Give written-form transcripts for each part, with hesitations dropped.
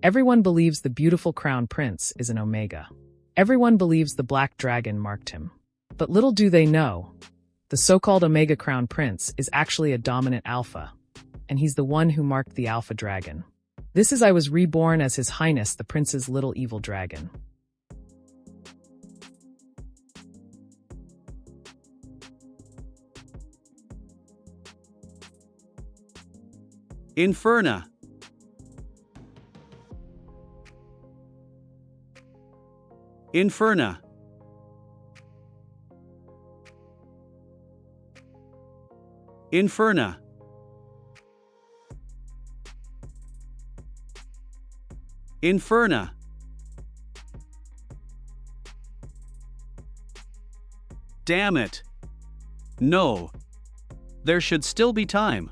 Everyone believes the beautiful Crown Prince is an Omega. Everyone believes the Black Dragon marked him. But little do they know, the so-called Omega Crown Prince is actually a dominant Alpha, and he's the one who marked the Alpha Dragon. This is I was reborn as His Highness the Prince's little evil dragon. Inferna. Inferna. Inferna. Inferna. Damn it. No. There should still be time.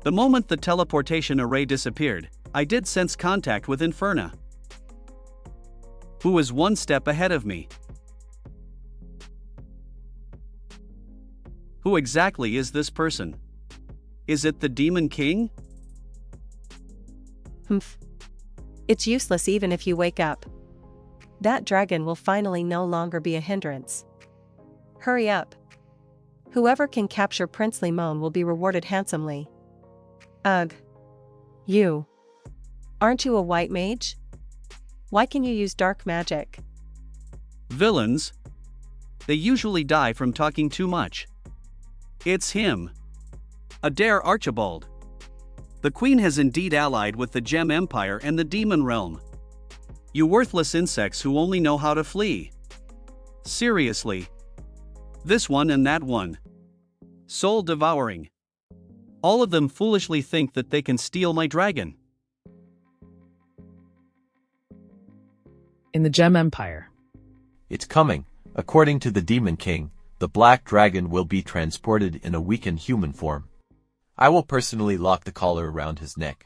The moment the teleportation array disappeared, I did sense contact with Inferna, who was one step ahead of me. Who exactly is this person? Is it the Demon King? Humph. It's useless even if you wake up. That dragon will finally no longer be a hindrance. Hurry up. Whoever can capture Prince Limon will be rewarded handsomely. Ugh. You. Aren't you a white mage? Why can you use dark magic? Villains. They usually die from talking too much. It's him. Adair Archibald. The Queen has indeed allied with the Gem Empire and the Demon Realm. You worthless insects who only know how to flee. Seriously. This one and that one. Soul devouring. All of them foolishly think that they can steal my dragon. In the Gem Empire. It's coming. According to the Demon King, the Black Dragon will be transported in a weakened human form. I will personally lock the collar around his neck.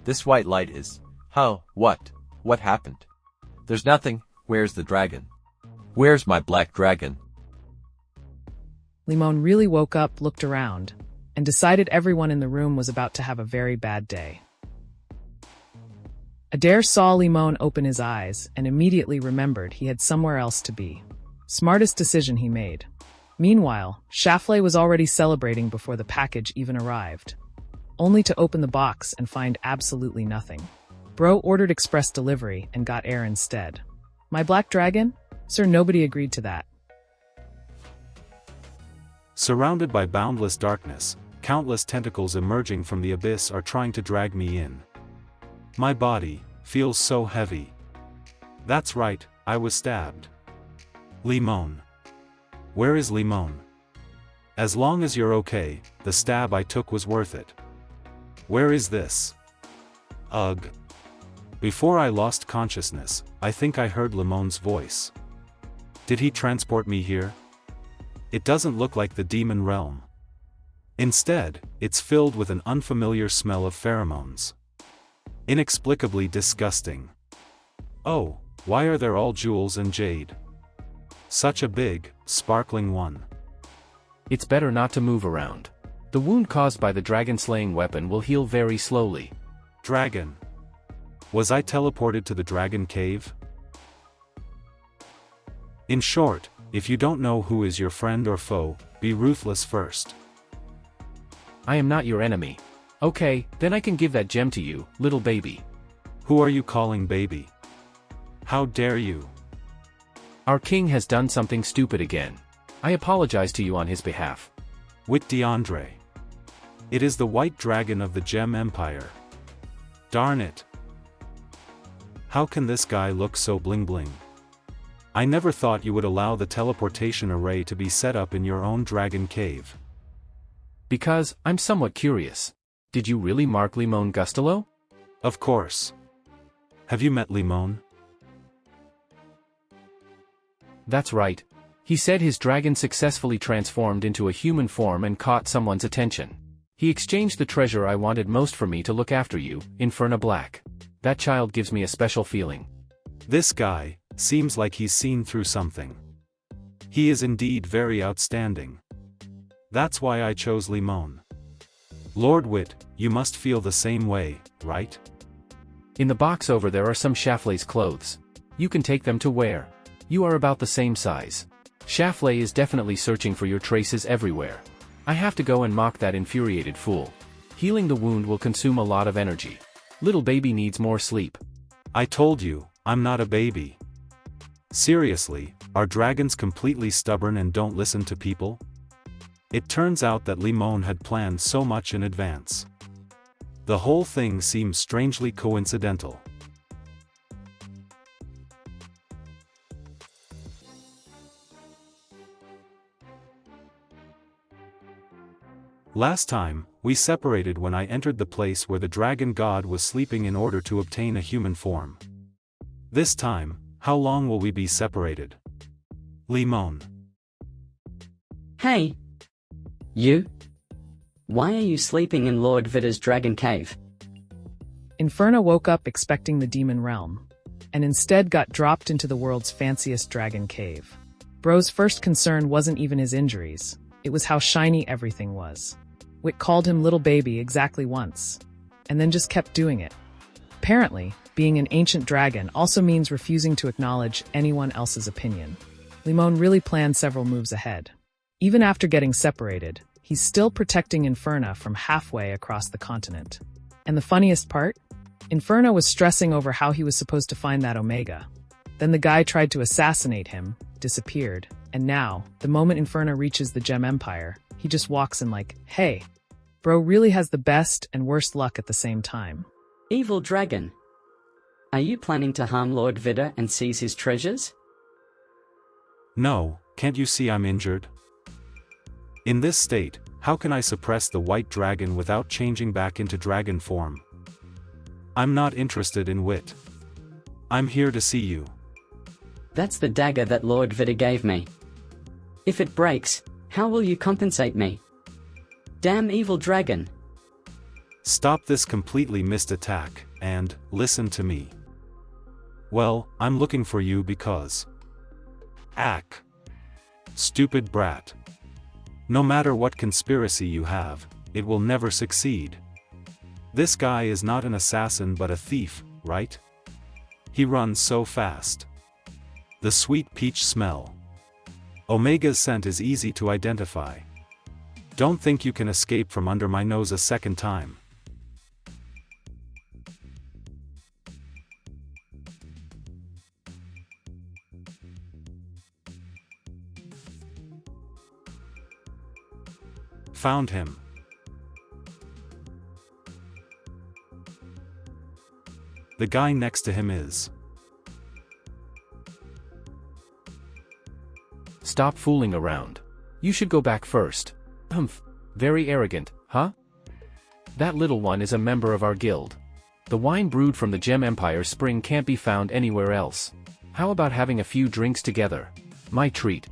This white light is... How? What? What happened? There's nothing. Where's the dragon? Where's my black dragon? Limon really woke up, looked around, and decided everyone in the room was about to have a very bad day. Adair saw Limon open his eyes and immediately remembered he had somewhere else to be. Smartest decision he made. Meanwhile, Shafley was already celebrating before the package even arrived, only to open the box and find absolutely nothing. Bro ordered express delivery and got air instead. My black dragon? Sir, nobody agreed to that. Surrounded by boundless darkness, countless tentacles emerging from the abyss are trying to drag me in. My body feels so heavy. That's right, I was stabbed. Limon. Where is Limon? As long as you're okay, the stab I took was worth it. Where is this? Ugh. Before I lost consciousness, I think I heard Limon's voice. Did he transport me here? It doesn't look like the demon realm. Instead, it's filled with an unfamiliar smell of pheromones. Inexplicably disgusting. Oh, why are there all jewels and jade? Such a big, sparkling one. It's better not to move around. The wound caused by the dragon-slaying weapon will heal very slowly. Dragon. Was I teleported to the dragon cave? In short, if you don't know who is your friend or foe, be ruthless first. I am not your enemy. Okay, then I can give that gem to you, little baby. Who are you calling baby? How dare you? Our king has done something stupid again. I apologize to you on his behalf. Wit DeAndre. It is the white dragon of the Gem Empire. Darn it. How can this guy look so bling bling? I never thought you would allow the teleportation array to be set up in your own dragon cave. Because, I'm somewhat curious. Did you really mark Limon Gustalo? Of course. Have you met Limon? That's right. He said his dragon successfully transformed into a human form and caught someone's attention. He exchanged the treasure I wanted most for me to look after you, Inferna Black. That child gives me a special feeling. This guy seems like he's seen through something. He is indeed very outstanding. That's why I chose Limon. Lord Wit, you must feel the same way, right? In the box over there are some Shaflei's clothes. You can take them to wear. You are about the same size. Shaflei is definitely searching for your traces everywhere. I have to go and mock that infuriated fool. Healing the wound will consume a lot of energy. Little baby needs more sleep. I told you, I'm not a baby. Seriously, are dragons completely stubborn and don't listen to people? It turns out that Limon had planned so much in advance. The whole thing seems strangely coincidental. Last time, we separated when I entered the place where the dragon god was sleeping in order to obtain a human form. This time, how long will we be separated? Limon. Hey! You? Why are you sleeping in Lord Vida's dragon cave? Inferna woke up expecting the demon realm, and instead got dropped into the world's fanciest dragon cave. Bro's first concern wasn't even his injuries, it was how shiny everything was. Wit called him little baby exactly once, and then just kept doing it. Apparently, being an ancient dragon also means refusing to acknowledge anyone else's opinion. Limon really planned several moves ahead. Even after getting separated, he's still protecting Inferna from halfway across the continent. And the funniest part? Inferna was stressing over how he was supposed to find that Omega. Then the guy tried to assassinate him, disappeared, and now, the moment Inferna reaches the Gem Empire, he just walks in like, hey. Bro really has the best and worst luck at the same time. Evil dragon. Are you planning to harm Lord Vida and seize his treasures? No, can't you see I'm injured? In this state, how can I suppress the white dragon without changing back into dragon form? I'm not interested in Wit. I'm here to see you. That's the dagger that Lord Vida gave me. If it breaks, how will you compensate me? Damn evil dragon. Stop this completely missed attack, and listen to me. Well, I'm looking for you because... Ack. Stupid brat. No matter what conspiracy you have, it will never succeed. This guy is not an assassin but a thief, right? He runs so fast. The sweet peach smell. Omega's scent is easy to identify. Don't think you can escape from under my nose a second time. Found him. The guy next to him is. Stop fooling around. You should go back first. Humph. Very arrogant, huh? That little one is a member of our guild. The wine brewed from the Gem Empire spring can't be found anywhere else. How about having a few drinks together? My treat.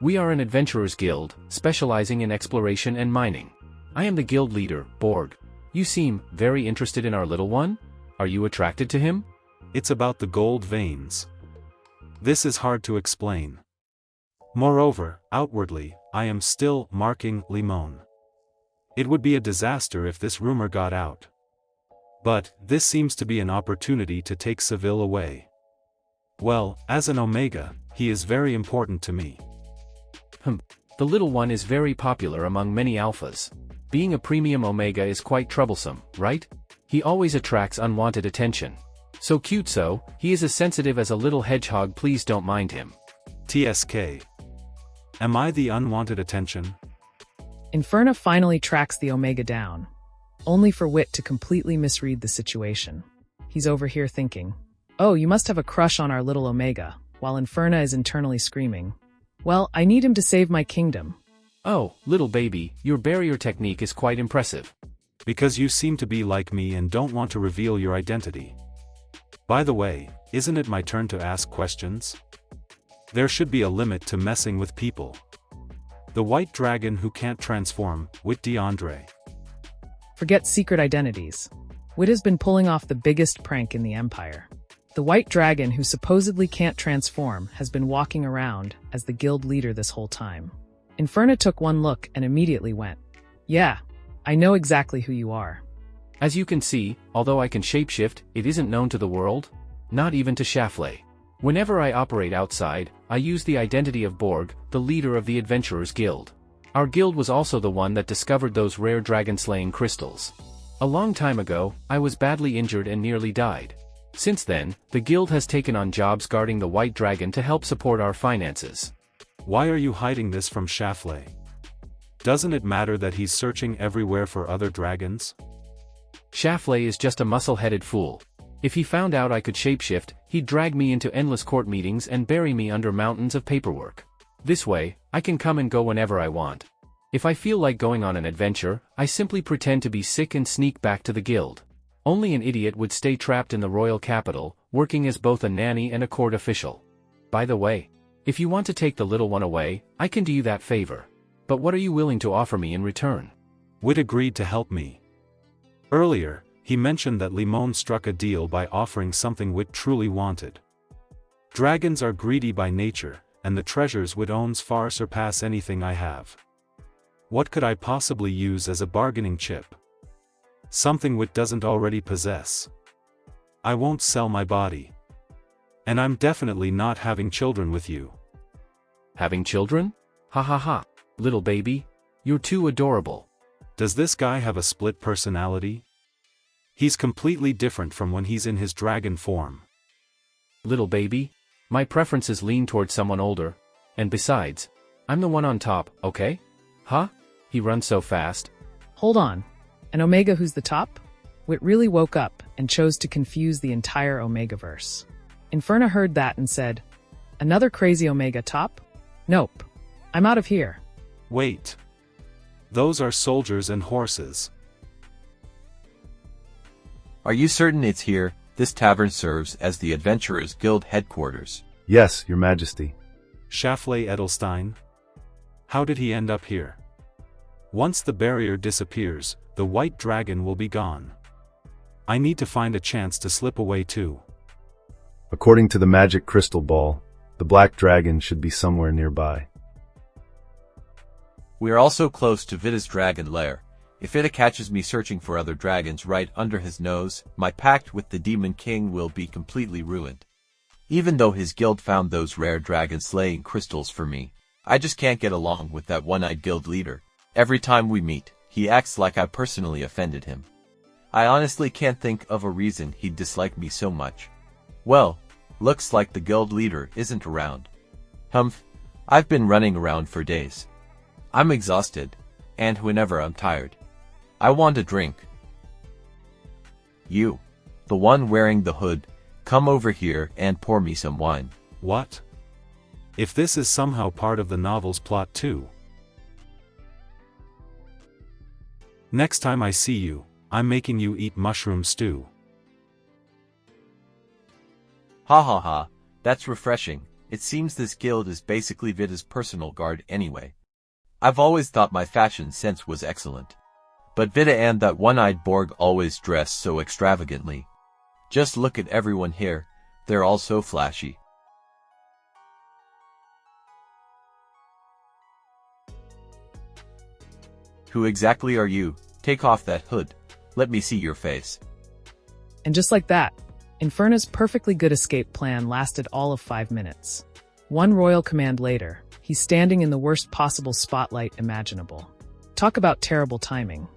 We are an adventurers guild, specializing in exploration and mining. I am the guild leader, Borg. You seem very interested in our little one? Are you attracted to him? It's about the gold veins. This is hard to explain. Moreover, outwardly, I am still marking Limon. It would be a disaster if this rumor got out. But, this seems to be an opportunity to take Seville away. Well, as an Omega, he is very important to me. The little one is very popular among many alphas. Being a premium Omega is quite troublesome, right? He always attracts unwanted attention. So cute so, he is as sensitive as a little hedgehog, please don't mind him. TSK. Am I the unwanted attention? Inferna finally tracks the Omega down, only for Wit to completely misread the situation. He's over here thinking, oh, you must have a crush on our little Omega, while Inferna is internally screaming, well, I need him to save my kingdom. Oh, little baby, your barrier technique is quite impressive. Because you seem to be like me and don't want to reveal your identity. By the way, isn't it my turn to ask questions? There should be a limit to messing with people. The white dragon who can't transform, Wit DeAndre. Forget secret identities. Wit has been pulling off the biggest prank in the Empire. The white dragon, who supposedly can't transform, has been walking around as the guild leader this whole time. Inferna took one look and immediately went, "Yeah, I know exactly who you are." As you can see, although I can shapeshift, it isn't known to the world. Not even to Shafley. Whenever I operate outside, I use the identity of Borg, the leader of the Adventurers Guild. Our guild was also the one that discovered those rare dragon-slaying crystals. A long time ago, I was badly injured and nearly died. Since then, the guild has taken on jobs guarding the white dragon to help support our finances. Why are you hiding this from Shafley? Doesn't it matter that he's searching everywhere for other dragons? Shafley is just a muscle-headed fool. If he found out I could shapeshift, he'd drag me into endless court meetings and bury me under mountains of paperwork. This way, I can come and go whenever I want. If I feel like going on an adventure, I simply pretend to be sick and sneak back to the guild. Only an idiot would stay trapped in the royal capital, working as both a nanny and a court official. By the way, if you want to take the little one away, I can do you that favor. But what are you willing to offer me in return? Wit agreed to help me. Earlier, he mentioned that Limon struck a deal by offering something Wit truly wanted. Dragons are greedy by nature, and the treasures Wit owns far surpass anything I have. What could I possibly use as a bargaining chip? Something Wit doesn't already possess. I won't sell my body. And I'm definitely not having children with you. Having children? Ha ha ha. Little baby, you're too adorable. Does this guy have a split personality? He's completely different from when he's in his dragon form. Little baby, my preferences lean towards someone older. And besides, I'm the one on top, okay? Huh? He runs so fast. Hold on. An Omega who's the top? Wit really woke up and chose to confuse the entire omegaverse. Inferna heard that and said, "Another crazy Omega top? Nope. I'm out of here." Wait. Those are soldiers and horses. Are you certain it's here? This tavern serves as the Adventurers Guild headquarters. Yes, Your Majesty. Shafley Edelstein? How did he end up here? Once the barrier disappears, the white dragon will be gone. I need to find a chance to slip away too. According to the magic crystal ball, the black dragon should be somewhere nearby. We are also close to Vida's dragon lair. If Vida catches me searching for other dragons right under his nose, my pact with the Demon King will be completely ruined. Even though his guild found those rare dragon-slaying crystals for me, I just can't get along with that one-eyed guild leader. Every time we meet, he acts like I personally offended him. I honestly can't think of a reason he'd dislike me so much. Well, looks like the guild leader isn't around. Humph, I've been running around for days. I'm exhausted, and whenever I'm tired, I want a drink. You, the one wearing the hood, come over here and pour me some wine. What? If this is somehow part of the novel's plot too. Next time I see you, I'm making you eat mushroom stew. Ha ha ha, that's refreshing. It seems this guild is basically Vida's personal guard anyway. I've always thought my fashion sense was excellent. But Vida and that one-eyed Borg always dress so extravagantly. Just look at everyone here, they're all so flashy. Who exactly are you? Take off that hood. Let me see your face. And just like that, Inferna's perfectly good escape plan lasted all of 5 minutes. One royal command later, he's standing in the worst possible spotlight imaginable. Talk about terrible timing.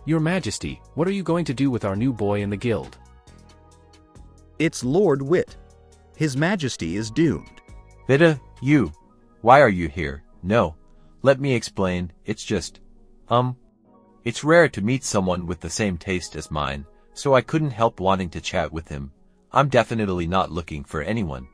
Your Majesty, what are you going to do with our new boy in the guild? It's Lord Wit. His Majesty is doomed. Vida, you. Why are you here? No. Let me explain, it's just, it's rare to meet someone with the same taste as mine, so I couldn't help wanting to chat with him. I'm definitely not looking for anyone.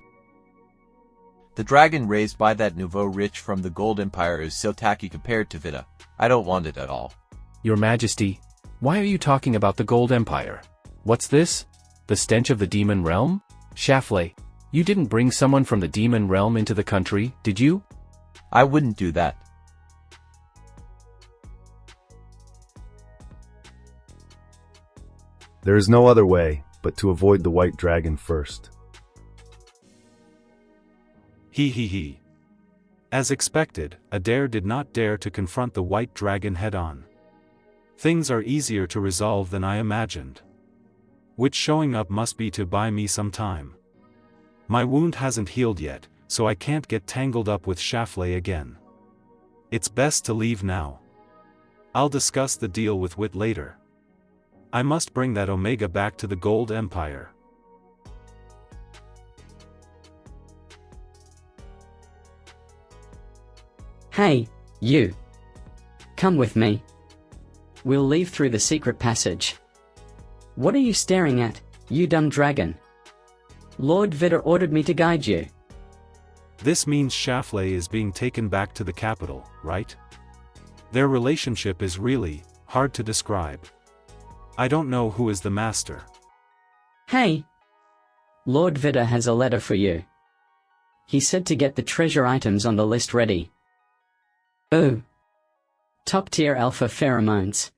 The dragon raised by that nouveau rich from the Gold Empire is so tacky compared to Vida. I don't want it at all. Your Majesty, why are you talking about the Gold Empire? What's this? The stench of the demon realm? Shafley, you didn't bring someone from the demon realm into the country, did you? I wouldn't do that. There is no other way but to avoid the white dragon first. He. As expected, Adair did not dare to confront the white dragon head-on. Things are easier to resolve than I imagined. Which showing up must be to buy me some time. My wound hasn't healed yet, so I can't get tangled up with Schlafly again. It's best to leave now. I'll discuss the deal with Wit later. I must bring that Omega back to the Gold Empire. Hey, you. Come with me. We'll leave through the secret passage. What are you staring at, you dumb dragon? Lord Vidar ordered me to guide you. This means Schlafly is being taken back to the capital, right? Their relationship is really hard to describe. I don't know who is the master. Hey! Lord Vidar has a letter for you. He said to get the treasure items on the list ready. Ooh. Top-tier alpha pheromones.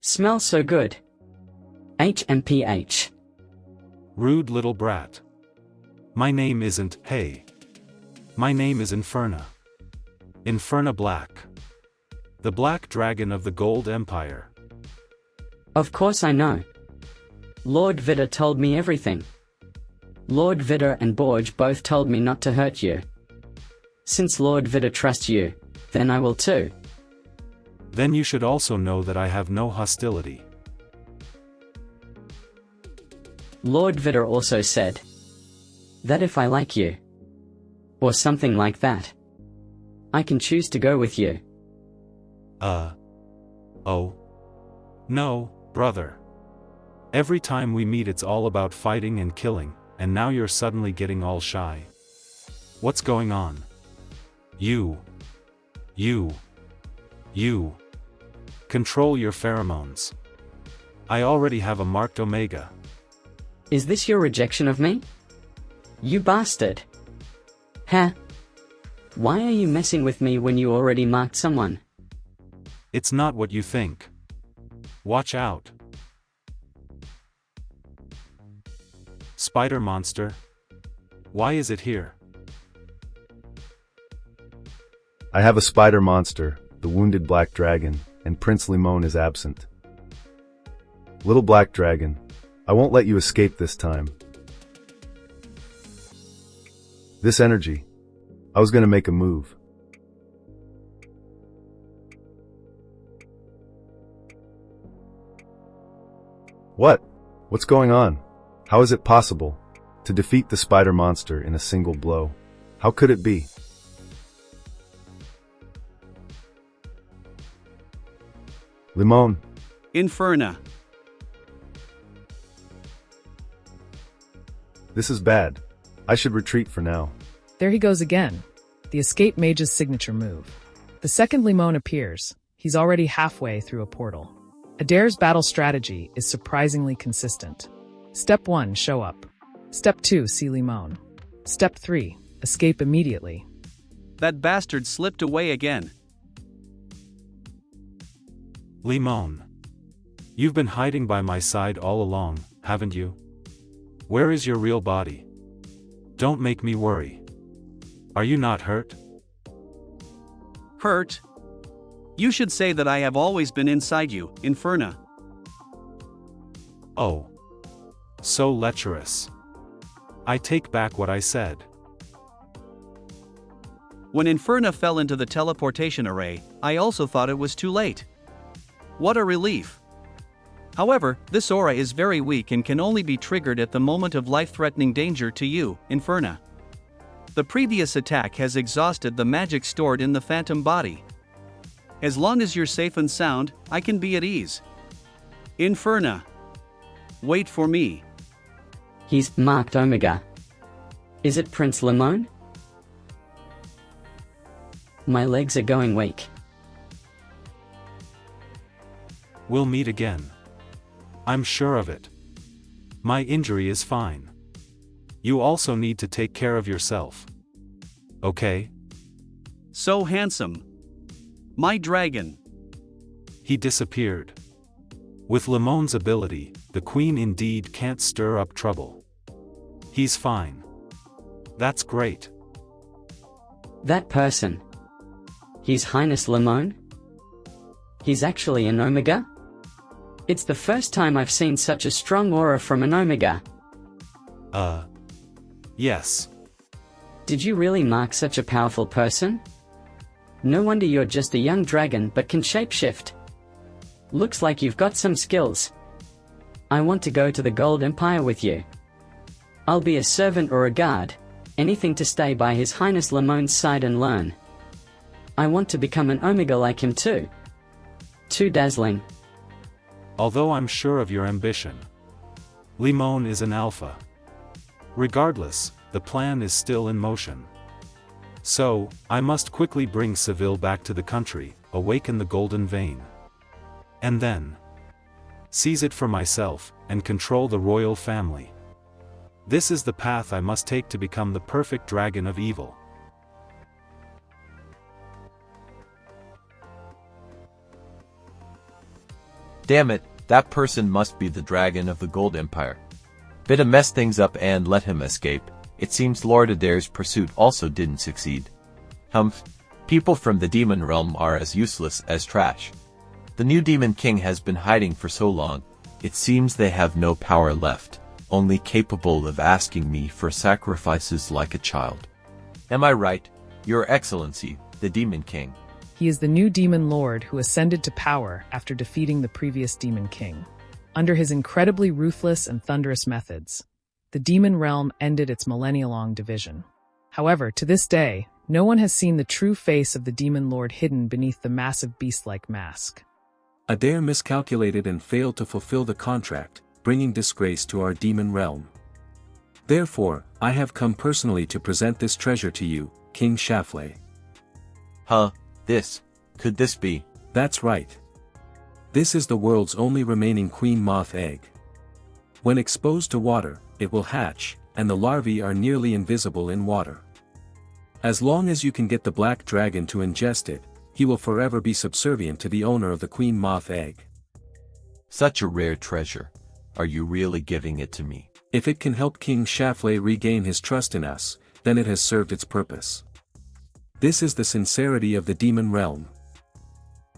Smell so good. HMPH. Rude little brat. My name isn't Hey. My name is Inferna. Inferna Black. The Black Dragon of the Gold Empire. Of course I know. Lord Vidar told me everything. Lord Vidar and Borg both told me not to hurt you. Since Lord Vidar trusts you, then I will too. Then you should also know that I have no hostility. Lord Vidar also said that if I like you, or something like that, I can choose to go with you. Oh. No, brother. Every time we meet it's all about fighting and killing, and now you're suddenly getting all shy. What's going on? You. Control your pheromones. I already have a marked Omega. Is this your rejection of me? You bastard. Huh? Why are you messing with me when you already marked someone? It's not what you think. Watch out. Spider monster. Why is it here? I have a spider monster, the wounded black dragon, and Prince Limon is absent. Little black dragon, I won't let you escape this time. This energy, I was gonna make a move. What? What's going on? How is it possible to defeat the spider monster in a single blow? How could it be? Limon. Inferna. This is bad. I should retreat for now. There he goes again. The escape mage's signature move. The second Limon appears, he's already halfway through a portal. Adair's battle strategy is surprisingly consistent. Step 1, show up. Step 2, see Limon. Step 3, escape immediately. That bastard slipped away again. Limon. You've been hiding by my side all along, haven't you? Where is your real body? Don't make me worry. Are you not hurt? Hurt? You should say that I have always been inside you, Inferna. Oh. So lecherous. I take back what I said. When Inferna fell into the teleportation array, I also thought it was too late. What a relief. However, this aura is very weak and can only be triggered at the moment of life-threatening danger to you, Inferna. The previous attack has exhausted the magic stored in the phantom body. As long as you're safe and sound, I can be at ease. Inferna. Wait for me. He's marked Omega. Is it Prince Limon? My legs are going weak. We'll meet again. I'm sure of it. My injury is fine. You also need to take care of yourself. Okay? So handsome. My dragon. He disappeared. With Limon's ability, the queen indeed can't stir up trouble. He's fine. That's great. That person. He's Highness Limon? He's actually an omega? It's the first time I've seen such a strong aura from an omega. Yes. Did you really mark such a powerful person? No wonder you're just a young dragon but can shapeshift. Looks like you've got some skills. I want to go to the Gold Empire with you. I'll be a servant or a guard, anything to stay by His Highness Limon's side and learn. I want to become an omega like him too. Too dazzling. Although I'm sure of your ambition. Limon is an alpha. Regardless, the plan is still in motion. So, I must quickly bring Seville back to the country, awaken the golden vein. And then seize it for myself, and control the royal family. This is the path I must take to become the perfect dragon of evil. Damn it, that person must be the dragon of the Gold Empire. Bita messed things up and let him escape. It seems Lord Adair's pursuit also didn't succeed. Humph, people from the demon realm are as useless as trash. The new demon king has been hiding for so long, it seems they have no power left, only capable of asking me for sacrifices like a child. Am I right, Your Excellency, the demon king? He is the new demon lord who ascended to power after defeating the previous demon king. Under his incredibly ruthless and thunderous methods, the demon realm ended its millennia-long division. However, to this day, no one has seen the true face of the demon lord hidden beneath the massive beast-like mask. Adair miscalculated and failed to fulfill the contract, bringing disgrace to our demon realm. Therefore, I have come personally to present this treasure to you, King Shafley. Huh, could this be? That's right. This is the world's only remaining queen moth egg. When exposed to water, it will hatch, and the larvae are nearly invisible in water. As long as you can get the black dragon to ingest it, he will forever be subservient to the owner of the queen moth egg. Such a rare treasure. Are you really giving it to me? If it can help King Shafley regain his trust in us, then it has served its purpose. This is the sincerity of the demon realm.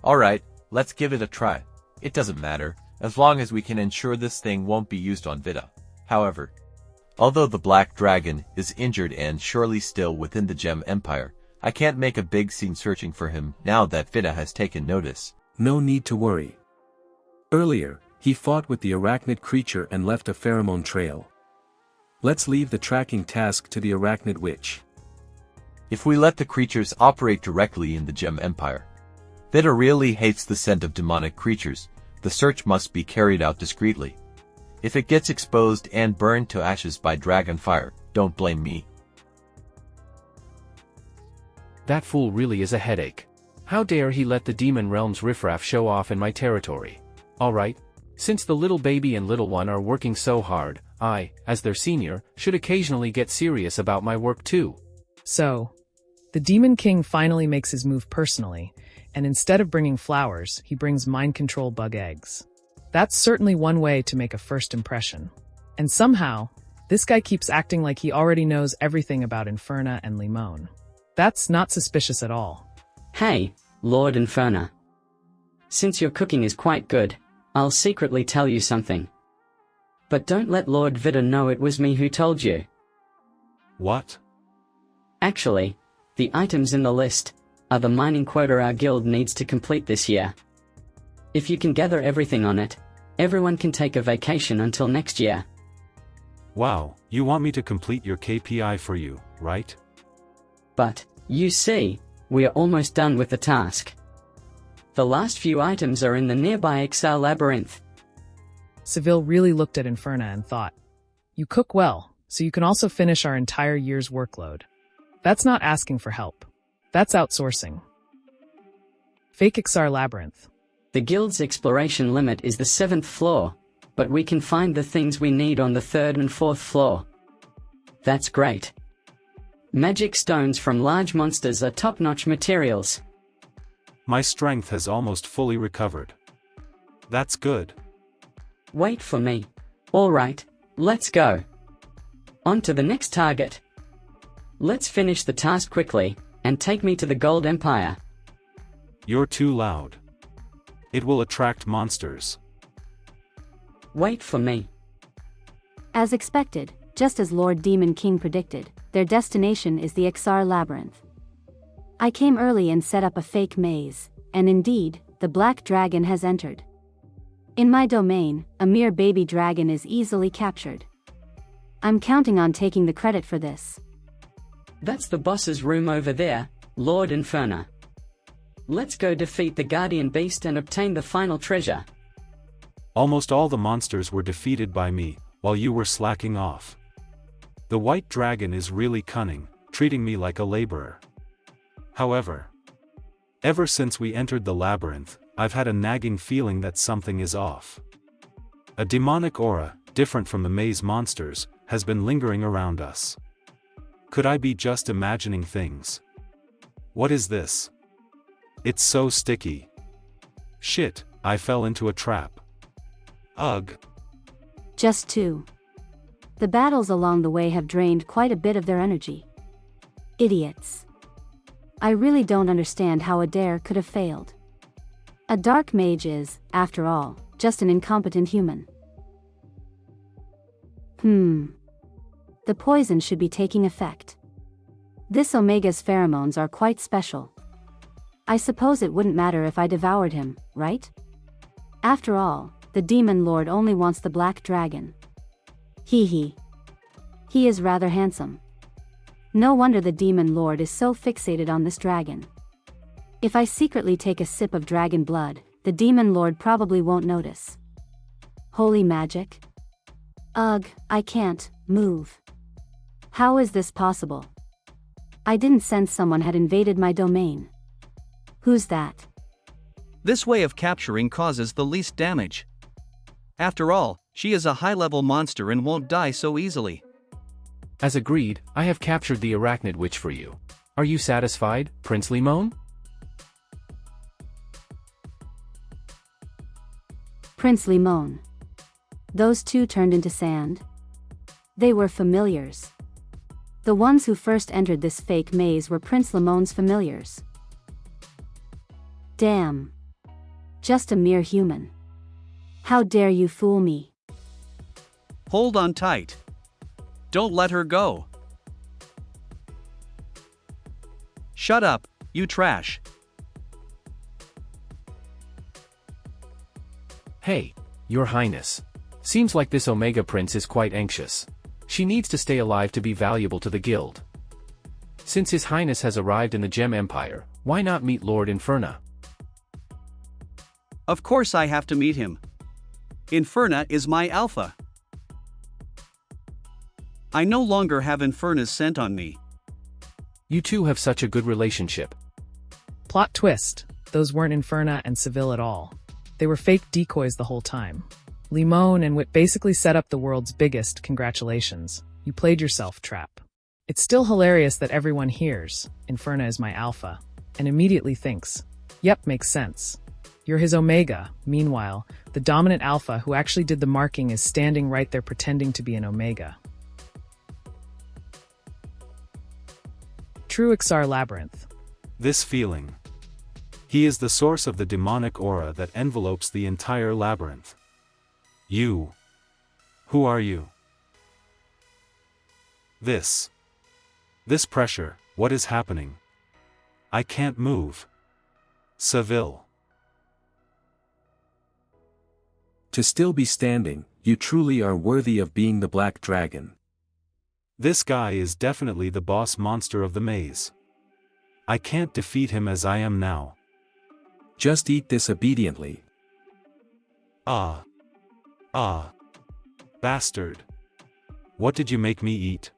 Alright, let's give it a try. It doesn't matter, as long as we can ensure this thing won't be used on Vita. However, although the Black Dragon is injured and surely still within the Gem Empire, I can't make a big scene searching for him now that Vita has taken notice. No need to worry. Earlier, he fought with the arachnid creature and left a pheromone trail. Let's leave the tracking task to the arachnid witch. If we let the creatures operate directly in the Gem Empire, Vita really hates the scent of demonic creatures. The search must be carried out discreetly. If it gets exposed and burned to ashes by dragon fire, don't blame me. That fool really is a headache. How dare he let the demon realm's riffraff show off in my territory? Alright, since the little baby and little one are working so hard, I, as their senior, should occasionally get serious about my work too. So, the Demon King finally makes his move personally, and instead of bringing flowers, he brings mind control bug eggs. That's certainly one way to make a first impression. And somehow, this guy keeps acting like he already knows everything about Inferna and Limon. That's not suspicious at all. Hey, Lord Inferna. Since your cooking is quite good, I'll secretly tell you something. But don't let Lord Vita know it was me who told you. What? Actually, the items in the list are the mining quota our guild needs to complete this year. If you can gather everything on it, everyone can take a vacation until next year. Wow, you want me to complete your KPI for you, right? But, you see, we are almost done with the task. The last few items are in the nearby Exile Labyrinth. Seville really looked at Inferna and thought, "You cook well, so you can also finish our entire year's workload. That's not asking for help. That's outsourcing." Fake Exile Labyrinth. The guild's exploration limit is the 7th floor, but we can find the things we need on the 3rd and 4th floor. That's great. Magic stones from large monsters are top-notch materials. My strength has almost fully recovered. That's good. Wait for me. Alright, let's go. On to the next target. Let's finish the task quickly, and take me to the Gold Empire. You're too loud. It will attract monsters. Wait for me. As expected, just as Lord Demon King predicted, their destination is the Ixar Labyrinth. I came early and set up a fake maze, and indeed, the black dragon has entered. In my domain, a mere baby dragon is easily captured. I'm counting on taking the credit for this. That's the boss's room over there, Lord Inferna. Let's go defeat the Guardian Beast and obtain the final treasure. Almost all the monsters were defeated by me, while you were slacking off. The white dragon is really cunning, treating me like a laborer. However, ever since we entered the labyrinth, I've had a nagging feeling that something is off. A demonic aura, different from the maze monsters, has been lingering around us. Could I be just imagining things? What is this? It's so sticky. Shit, I fell into a trap. Ugh. Just two. The battles along the way have drained quite a bit of their energy. Idiots. I really don't understand how a dare could have failed. A dark mage is, after all, just an incompetent human. The poison should be taking effect. This Omega's pheromones are quite special. I suppose it wouldn't matter if I devoured him, right? After all, the Demon Lord only wants the black dragon. He is rather handsome. No wonder the Demon Lord is so fixated on this dragon. If I secretly take a sip of dragon blood, the Demon Lord probably won't notice. Holy magic? Ugh, I can't move. How is this possible? I didn't sense someone had invaded my domain. Who's that? This way of capturing causes the least damage. After all, she is a high-level monster and won't die so easily. As agreed, I have captured the arachnid witch for you. Are you satisfied, Prince Limon? Prince Limon. Those two turned into sand? They were familiars. The ones who first entered this fake maze were Prince Limon's familiars. Damn. Just a mere human. How dare you fool me? Hold on tight. Don't let her go. Shut up, you trash. Hey, Your Highness. Seems like this Omega Prince is quite anxious. She needs to stay alive to be valuable to the guild. Since His Highness has arrived in the Gem Empire, why not meet Lord Inferna? Of course I have to meet him. Inferna is my alpha. I no longer have Inferna's scent on me. You two have such a good relationship. Plot twist. Those weren't Inferna and Seville at all. They were fake decoys the whole time. Limon and Wit basically set up the world's biggest congratulations. You played yourself, trap. It's still hilarious that everyone hears, Inferna is my alpha, and immediately thinks, yep, makes sense. You're his Omega. Meanwhile, the dominant alpha who actually did the marking is standing right there pretending to be an Omega. True Ixar Labyrinth. This feeling. He is the source of the demonic aura that envelopes the entire labyrinth. You. Who are you? This pressure, what is happening? I can't move. Seville. To still be standing, you truly are worthy of being the Black Dragon. This guy is definitely the boss monster of the maze. I can't defeat him as I am now. Just eat this obediently. Ah. Bastard. What did you make me eat?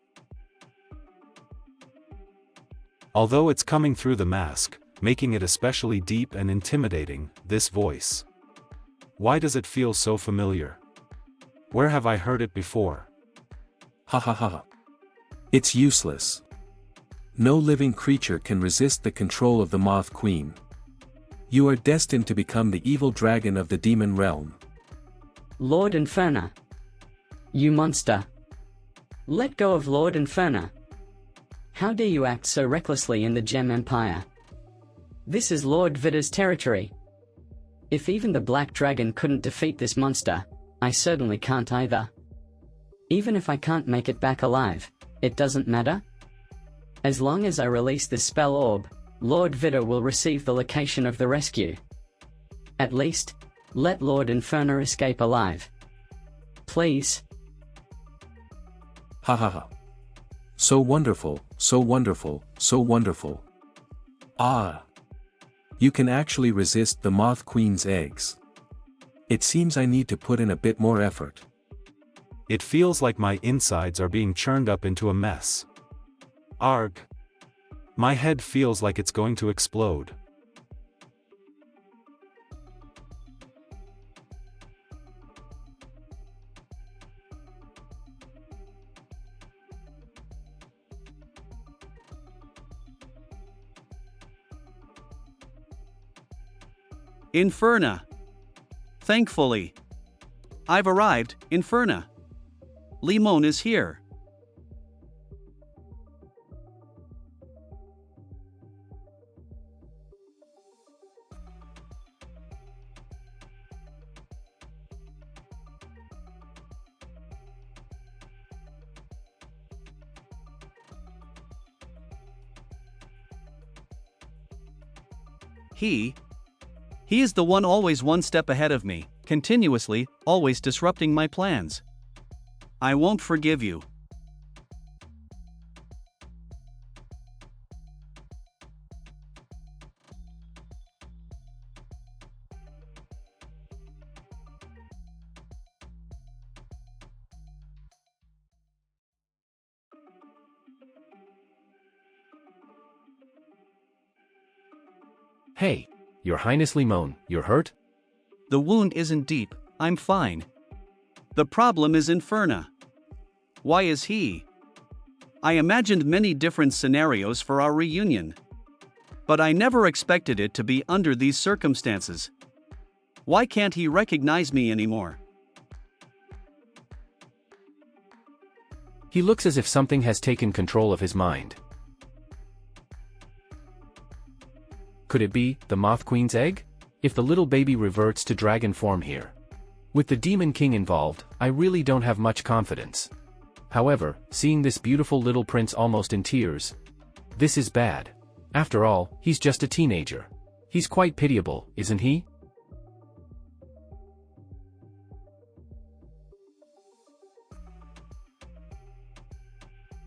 Although it's coming through the mask, making it especially deep and intimidating, this voice. Why does it feel so familiar? Where have I heard it before? Ha ha ha. It's useless. No living creature can resist the control of the Moth Queen. You are destined to become the evil dragon of the demon realm. Lord Inferna! You monster! Let go of Lord Inferna! How dare you act so recklessly in the Gem Empire? This is Lord Vida's territory. If even the Black Dragon couldn't defeat this monster, I certainly can't either. Even if I can't make it back alive, it doesn't matter. As long as I release this spell orb, Lord Vida will receive the location of the rescue. At least, let Lord Inferna escape alive. Please. Ha ha ha. So wonderful, so wonderful, so wonderful. Ah! You can actually resist the Moth Queen's eggs. It seems I need to put in a bit more effort. It feels like my insides are being churned up into a mess. Arg. My head feels like it's going to explode. Inferna. Thankfully. I've arrived, Inferna. Limon is here. He is the one always one step ahead of me, continuously, always disrupting my plans. I won't forgive you. Hey, Your Highness Limon, you're hurt? The wound isn't deep, I'm fine. The problem is Inferna. Why is he? I imagined many different scenarios for our reunion. But I never expected it to be under these circumstances. Why can't he recognize me anymore? He looks as if something has taken control of his mind. Could it be the Moth Queen's egg? If the little baby reverts to dragon form here. With the Demon King involved, I really don't have much confidence. However, seeing this beautiful little prince almost in tears, this is bad. After all, he's just a teenager. He's quite pitiable, isn't he?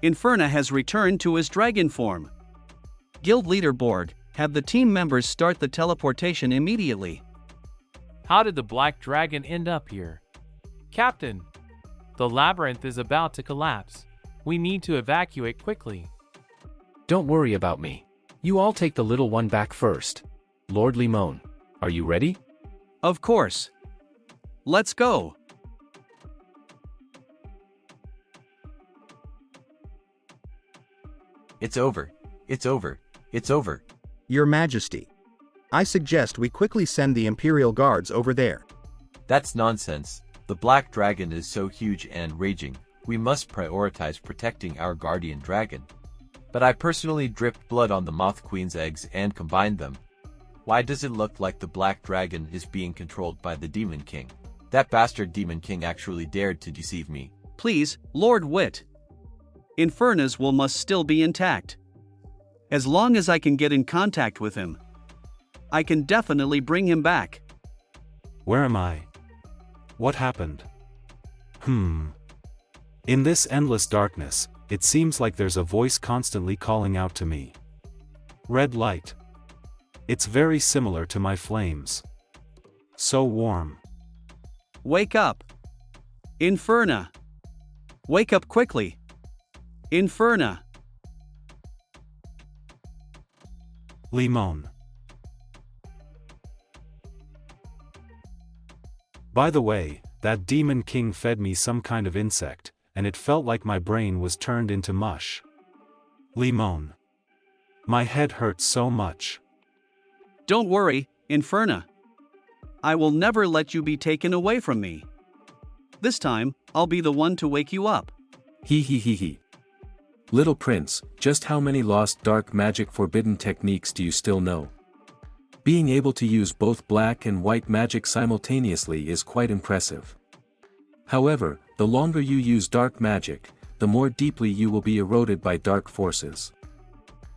Inferna has returned to his dragon form. Guild leaderboard, have the team members start the teleportation immediately. How did the Black Dragon end up here? Captain, the labyrinth is about to collapse. We need to evacuate quickly. Don't worry about me. You all take the little one back first. Lord Limon, are you ready? Of course. Let's go. It's over. It's over. It's over. Your Majesty, I suggest we quickly send the Imperial Guards over there. That's nonsense. The Black Dragon is so huge and raging, we must prioritize protecting our guardian dragon. But I personally dripped blood on the Moth Queen's eggs and combined them. Why does it look like the Black Dragon is being controlled by the Demon King? That bastard Demon King actually dared to deceive me. Please, Lord Wit. Inferna's will must still be intact. As long as I can get in contact with him, I can definitely bring him back. Where am I? What happened? In this endless darkness, it seems like there's a voice constantly calling out to me. Red light. It's very similar to my flames. So warm. Wake up! Inferna! Wake up quickly! Inferna! Limon. By the way, that Demon King fed me some kind of insect, and it felt like my brain was turned into mush. Limon. My head hurts so much. Don't worry, Inferna. I will never let you be taken away from me. This time, I'll be the one to wake you up. He. Little Prince, just how many lost dark magic forbidden techniques do you still know? Being able to use both black and white magic simultaneously is quite impressive. However, the longer you use dark magic, the more deeply you will be eroded by dark forces.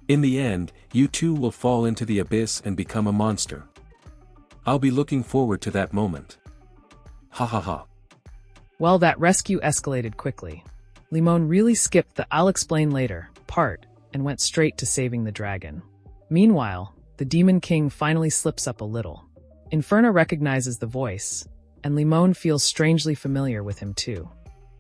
In the end, you too will fall into the abyss and become a monster. I'll be looking forward to that moment. Ha ha ha. Well, that rescue escalated quickly. Limon really skipped the "I'll explain later" part and went straight to saving the dragon. Meanwhile, the Demon King finally slips up a little. Inferna recognizes the voice, and Limon feels strangely familiar with him too.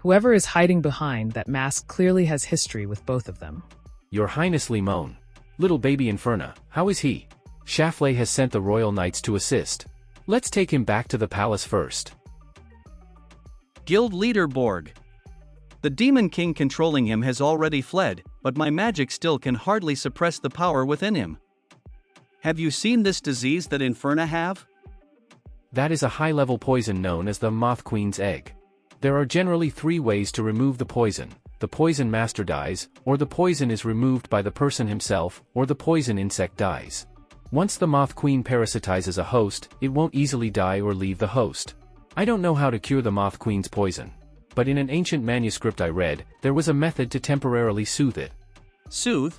Whoever is hiding behind that mask clearly has history with both of them. Your Highness Limon. Little baby Inferna, how is he? Schafley has sent the royal knights to assist. Let's take him back to the palace first. Guild Leader Borg. The Demon King controlling him has already fled, but my magic still can hardly suppress the power within him. Have you seen this disease that Inferna have? That is a high-level poison known as the Moth Queen's Egg. There are generally 3 ways to remove the poison. The poison master dies, or the poison is removed by the person himself, or the poison insect dies. Once the Moth Queen parasitizes a host, it won't easily die or leave the host. I don't know how to cure the Moth Queen's poison, but in an ancient manuscript I read, there was a method to temporarily soothe it. Soothe?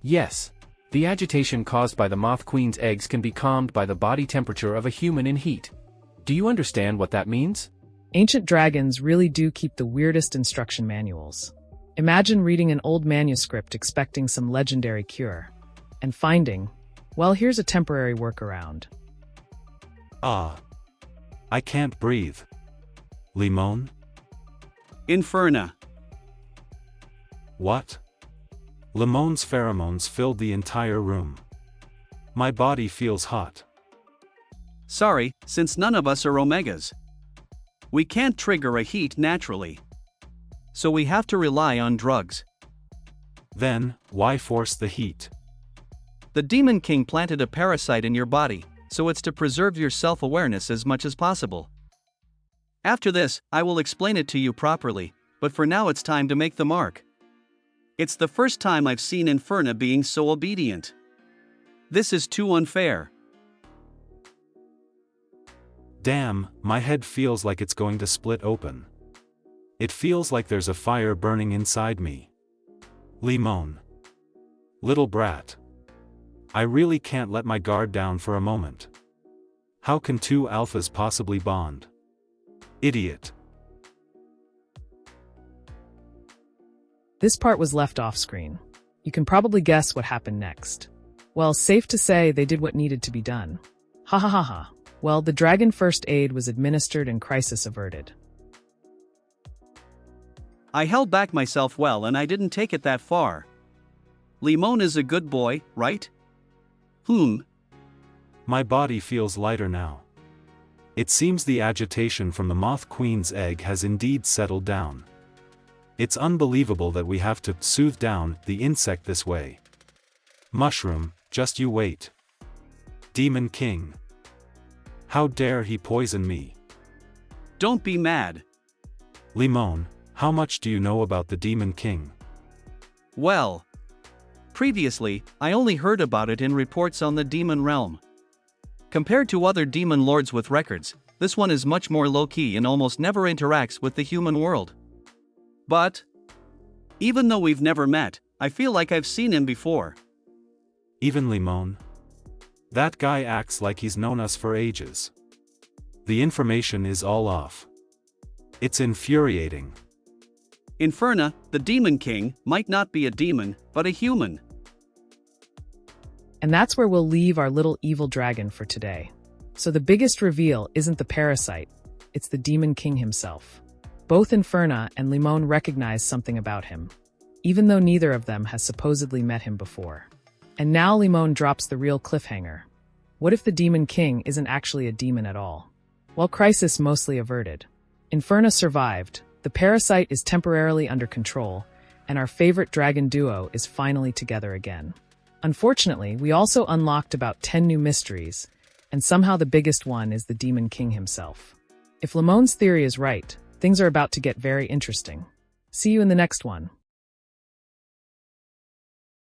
Yes. The agitation caused by the Moth Queen's eggs can be calmed by the body temperature of a human in heat. Do you understand what that means? Ancient dragons really do keep the weirdest instruction manuals. Imagine reading an old manuscript expecting some legendary cure, and finding, well, here's a temporary workaround. Ah. I can't breathe. Limon? Inferna. What? Limon's pheromones filled the entire room. My body feels hot. Sorry, since none of us are omegas. We can't trigger a heat naturally. So we have to rely on drugs. Then, why force the heat? The Demon King planted a parasite in your body, so it's to preserve your self-awareness as much as possible. After this, I will explain it to you properly, but for now it's time to make the mark. It's the first time I've seen Inferna being so obedient. This is too unfair. Damn, my head feels like it's going to split open. It feels like there's a fire burning inside me. Limon. Little brat. I really can't let my guard down for a moment. How can 2 alphas possibly bond? Idiot. This part was left off screen. You can probably guess what happened next. Well, safe to say they did what needed to be done. Ha ha ha ha. Well, the dragon first aid was administered and crisis averted. I held back myself well and I didn't take it that far. Limon is a good boy, right? My body feels lighter now. It seems the agitation from the Moth Queen's egg has indeed settled down. It's unbelievable that we have to soothe down the insect this way. Mushroom, just you wait. Demon King. How dare he poison me? Don't be mad. Limon, how much do you know about the Demon King? Well, previously, I only heard about it in reports on the demon realm. Compared to other demon lords with records, this one is much more low-key and almost never interacts with the human world. But, even though we've never met, I feel like I've seen him before. Even Limon? That guy acts like he's known us for ages. The information is all off. It's infuriating. Inferna, the Demon King, might not be a demon, but a human. And that's where we'll leave our little evil dragon for today. So the biggest reveal isn't the parasite, it's the Demon King himself. Both Inferna and Limon recognize something about him, even though neither of them has supposedly met him before. And now Limon drops the real cliffhanger. What if the Demon King isn't actually a demon at all? While crisis mostly averted, Inferna survived, the parasite is temporarily under control, and our favorite dragon duo is finally together again. Unfortunately, we also unlocked about 10 new mysteries, and somehow the biggest one is the Demon King himself. If Limon's theory is right, things are about to get very interesting. See you in the next one.